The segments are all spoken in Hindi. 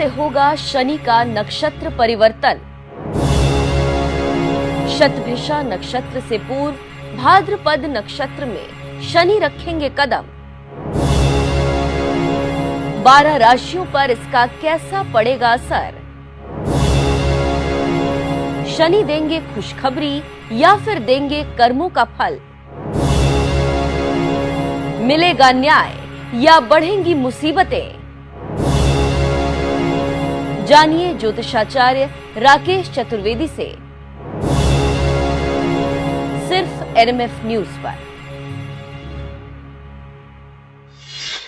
से होगा शनि का नक्षत्र परिवर्तन। शतभिषा नक्षत्र से पूर्व भाद्रपद नक्षत्र में शनि रखेंगे कदम। 12 राशियों पर इसका कैसा पड़ेगा असर? शनि देंगे खुशखबरी या फिर देंगे कर्मों का फल? मिलेगा न्याय या बढ़ेंगी मुसीबतें? जानिए ज्योतिषाचार्य राकेश चतुर्वेदी से, सिर्फ एनएमएफ न्यूज पर।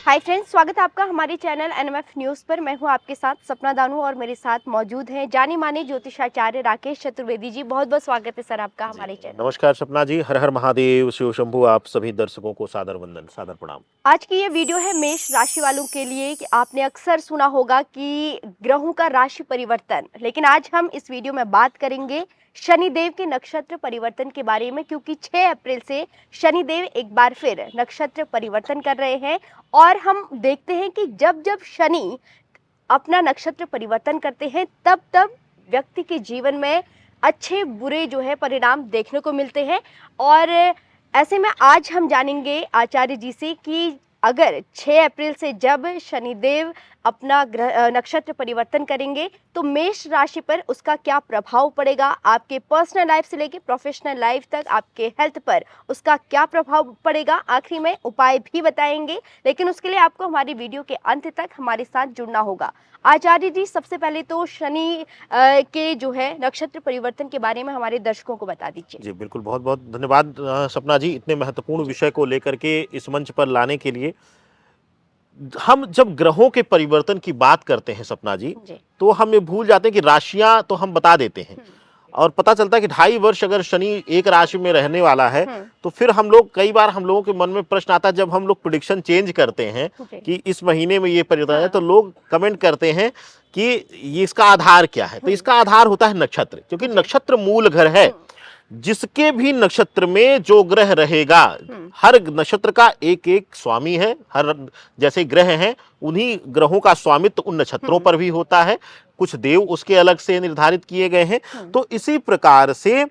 हाय फ्रेंड्स, स्वागत है आपका हमारे चैनल एनएमएफ न्यूज पर। मैं हूं आपके साथ सपना दानू और मेरे साथ मौजूद हैं जानी माने ज्योतिषाचार्य राकेश चतुर्वेदी जी। बहुत बहुत स्वागत है सर आपका हमारे चैनल। नमस्कार सपना जी, हर हर महादेव, शिव शंभू। आप सभी दर्शकों को सादर वंदन, सादर प्रणाम। आज की ये वीडियो है मेष राशि वालों के लिए कि आपने अक्सर सुना होगा कि ग्रहों का राशि परिवर्तन, लेकिन आज हम इस वीडियो में बात करेंगे शनिदेव के नक्षत्र परिवर्तन के बारे में, क्योंकि 6 अप्रैल से शनिदेव एक बार फिर नक्षत्र परिवर्तन कर रहे हैं। और हम देखते हैं कि जब जब शनि अपना नक्षत्र परिवर्तन करते हैं तब तब व्यक्ति के जीवन में अच्छे बुरे जो है परिणाम देखने को मिलते हैं। और ऐसे में आज हम जानेंगे आचार्य जी से कि अगर 6 अप्रैल से जब शनिदेव अपना नक्षत्र परिवर्तन करेंगे तो मेष राशि पर उसका क्या प्रभाव पड़ेगा, आपके पर्सनल लाइफ से लेकर प्रोफेशनल लाइफ तक, आपके हेल्थ पर उसका क्या प्रभाव पड़ेगा, आखिरी में उपाय भी बताएंगे। लेकिन उसके लिए आपको हमारी वीडियो के अंत तक हमारे साथ जुड़ना होगा। आचार्य जी, सबसे पहले तो शनि के जो है नक्षत्र परिवर्तन के बारे में हमारे दर्शकों को बता दीजिए। जी बिल्कुल, बहुत बहुत धन्यवाद सपना जी, इतने महत्वपूर्ण विषय को लेकर के इस मंच पर लाने के लिए। हम जब ग्रहों के परिवर्तन की बात करते हैं सपना जी, तो हम ये भूल जाते हैं कि राशियां तो हम बता देते हैं और पता चलता है कि 2.5 वर्ष अगर शनि एक राशि में रहने वाला है तो फिर हम लोग, कई बार हम लोगों के मन में प्रश्न आता है जब हम लोग प्रेडिक्शन चेंज करते हैं कि इस महीने में ये परिवर्तन है, तो लोग कमेंट करते हैं कि ये इसका आधार क्या है। तो इसका आधार होता है नक्षत्र, क्योंकि नक्षत्र मूल घर है। जिसके भी नक्षत्र में जो ग्रह रहेगा, हर नक्षत्र का एक एक स्वामी है, हर जैसे ग्रह हैं उन्हीं ग्रहों का स्वामित्व उन नक्षत्रों पर भी होता है। कुछ देव उसके अलग से निर्धारित किए गए हैं। तो इसी प्रकार से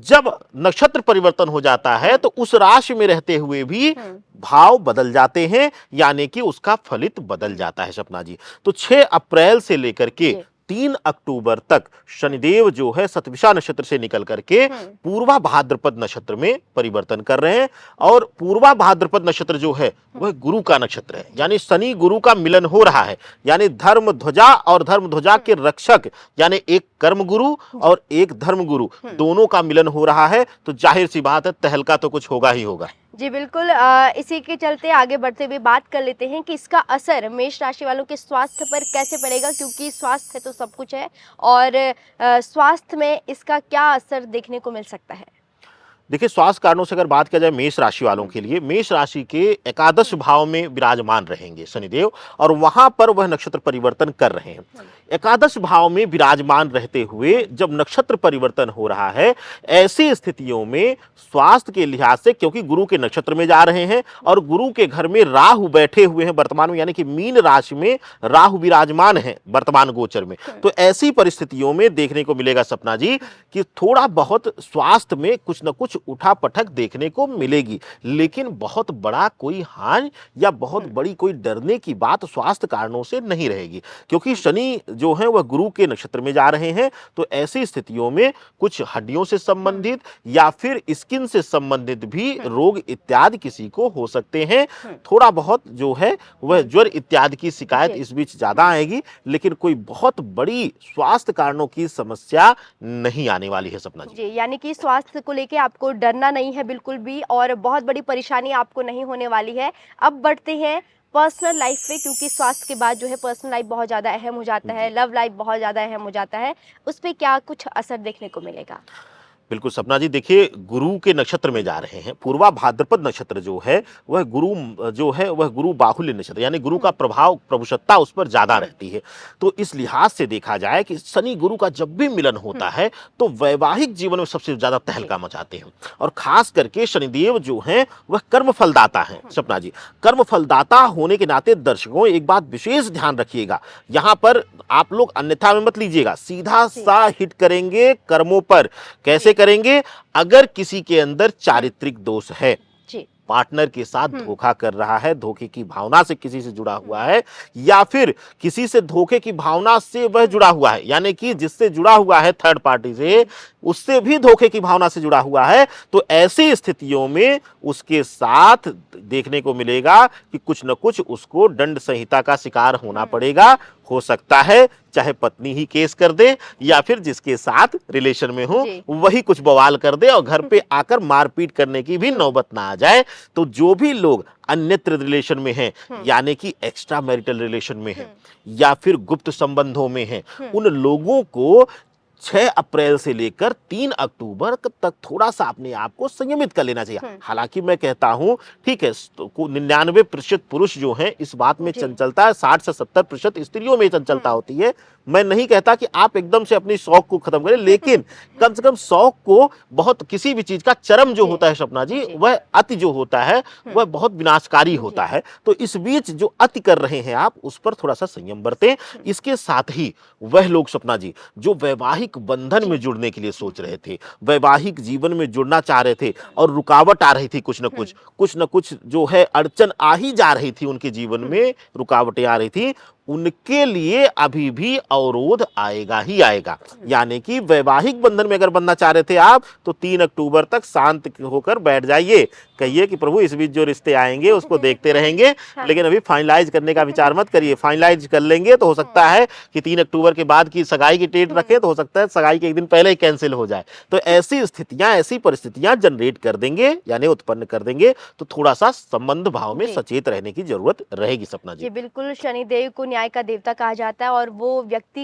जब नक्षत्र परिवर्तन हो जाता है तो उस राशि में रहते हुए भी भाव बदल जाते हैं, यानी कि उसका फलित बदल जाता है सपना जी। तो 6 अप्रैल से लेकर के 3 अक्टूबर तक शनिदेव जो है शतभिषा नक्षत्र से निकल करके पूर्वा भाद्रपद नक्षत्र में परिवर्तन कर रहे हैं। और पूर्वा भाद्रपद नक्षत्र जो है वह गुरु का नक्षत्र है, यानी शनि गुरु का मिलन हो रहा है। यानी धर्म ध्वजा और धर्म ध्वजा के रक्षक, यानी एक कर्म गुरु और एक धर्म गुरु, दोनों का मिलन हो रहा है। तो जाहिर सी बात है, तहलका तो कुछ होगा ही होगा। जी बिल्कुल। इसी के चलते आगे बढ़ते हुए बात कर लेते हैं कि इसका असर मेष राशि वालों के स्वास्थ्य पर कैसे पड़ेगा, क्योंकि स्वास्थ्य तो सब कुछ है। और स्वास्थ्य में इसका क्या असर देखने को मिल सकता है? देखिए, स्वास्थ्य कारणों से अगर बात किया जाए मेष राशि वालों के लिए, मेष राशि के एकादश भाव में विराजमान रहेंगे शनिदेव और वहां पर वह नक्षत्र परिवर्तन कर रहे हैं। एकादश भाव में विराजमान रहते हुए जब नक्षत्र परिवर्तन हो रहा है, ऐसी स्थितियों में स्वास्थ्य के लिहाज से, क्योंकि गुरु के नक्षत्र में जा रहे हैं और गुरु के घर में राहु बैठे हुए हैं वर्तमान में, यानी कि मीन राशि में राहु विराजमान है वर्तमान गोचर में। तो ऐसी परिस्थितियों में देखने को मिलेगा सपना जी कि थोड़ा बहुत स्वास्थ्य में कुछ न कुछ उठा पटक देखने को मिलेगी, लेकिन बहुत बड़ा कोई हानि या बहुत बड़ी कोई डरने की बात स्वास्थ्य कारणों से नहीं रहेगी, क्योंकि शनि जो है वह गुरु के नक्षत्र में जा रहे हैं। तो ऐसी स्थितियों में कुछ हड्डियों से संबंधित या फिर स्किन से संबंधित भी रोग इत्यादि किसी को हो सकते हैं। थोड़ा बहुत जो है वह ज्वर इत्यादि की शिकायत इस बीच ज्यादा आएगी, लेकिन कोई बहुत बड़ी स्वास्थ्य कारणों की समस्या नहीं आने वाली है सपना जी। यानी कि स्वास्थ्य को लेके आपको डरना नहीं है बिल्कुल भी, और बहुत बड़ी परेशानी आपको नहीं होने वाली है। अब बढ़ते हैं पर्सनल लाइफ पे, क्योंकि स्वास्थ्य के बाद जो है पर्सनल लाइफ बहुत ज़्यादा अहम हो जाता है, लव लाइफ बहुत ज़्यादा अहम हो जाता है। उस पर क्या कुछ असर देखने को मिलेगा? बिल्कुल सपना जी, देखिए गुरु के नक्षत्र में जा रहे हैं। पूर्वा भाद्रपद नक्षत्र जो है वह गुरु बाहुल्य नक्षत्र, यानी गुरु का प्रभाव, प्रभुसत्ता उस पर ज्यादा रहती है। तो इस लिहाज से देखा जाए कि शनि गुरु का जब भी मिलन होता है तो वैवाहिक जीवन में सबसे ज्यादा तहलका मचाते हैं। और खास करके शनिदेव जो हैं वह कर्म फलदाता हैं सपना जी। कर्म फलदाता होने के नाते दर्शकों एक बात विशेष ध्यान रखिएगा, यहाँ पर आप लोग अन्यथा में मत लीजिएगा, सीधा सा हिट करेंगे कर्मों पर। कैसे करेंगे? अगर किसी के अंदर चारित्रिक दोष है, जी। पार्टनर के साथ धोखा कर रहा है, धोखे की भावना से किसी से जुड़ा हुआ है, या फिर किसी से धोखे की भावना से वह जुड़ा हुआ है, यानी कि जिससे जुड़ा हुआ है थर्ड पार्टी से, उससे भी धोखे की भावना से जुड़ा हुआ है, तो ऐसी स्थितियों में उसके साथ देखने को मिलेगा कि कुछ न कुछ उसको दंड संहिता का शिकार होना पड़ेगा। हो सकता है चाहे पत्नी ही केस कर दे, या फिर जिसके साथ रिलेशन में हो वही कुछ बवाल कर दे और घर पे आकर मारपीट करने की भी नौबत ना आ जाए। तो जो भी लोग अन्यत्र रिलेशन में हैं, यानी कि एक्स्ट्रा मैरिटल रिलेशन में हैं या फिर गुप्त संबंधों में हैं, उन लोगों को 6 अप्रैल से लेकर 3 अक्टूबर तक थोड़ा सा अपने आप को संयमित कर लेना चाहिए। हालांकि मैं कहता हूं, ठीक है, 99% पुरुष जो हैं इस बात में चंचलता है, 60 से 70% स्त्रियों में चंचलता होती है। मैं नहीं कहता कि आप एकदम से अपनी शौक को खत्म करें, लेकिन कम से कम शौक को, बहुत किसी भी चीज का चरम जो होता है सपना जी, वह अति जो होता है वह बहुत विनाशकारी होता है। तो इस बीच जो अति कर रहे हैं आप, उस पर थोड़ा सा संयम बरतें। इसके साथ ही वह लोग सपना जी जो वैवाहिक बंधन में जुड़ने के लिए सोच रहे थे, वैवाहिक जीवन में जुड़ना चाह रहे थे और रुकावट आ रही थी, कुछ न कुछ जो है अड़चन आ ही जा रही थी उनके जीवन में, रुकावटें आ रही थी, उनके लिए अभी भी अवरोध आएगा ही आएगा। यानी कि वैवाहिक बंधन में अगर बनना चाह रहे थे आप, तो 3 अक्टूबर तक शांत होकर बैठ जाइए, कहिए कि प्रभु इस बीच जो रिश्ते आएंगे उसको देखते रहेंगे, लेकिन अभी फाइनलाइज करने का विचार मत करिए। फाइनलाइज कर लेंगे तो हो सकता है कि 3 अक्टूबर के बाद की सगाई की डेट रखें, तो हो सकता है सगाई के एक दिन पहले ही कैंसिल हो जाए। तो ऐसी स्थितियां, ऐसी परिस्थितियां जनरेट कर देंगे, यानी उत्पन्न कर देंगे। तो थोड़ा सा संबंध भाव में सचेत रहने की जरूरत रहेगी सपना जी। बिल्कुल, शनिदेव को न्याय का देवता कहा जाता है और वो व्यक्ति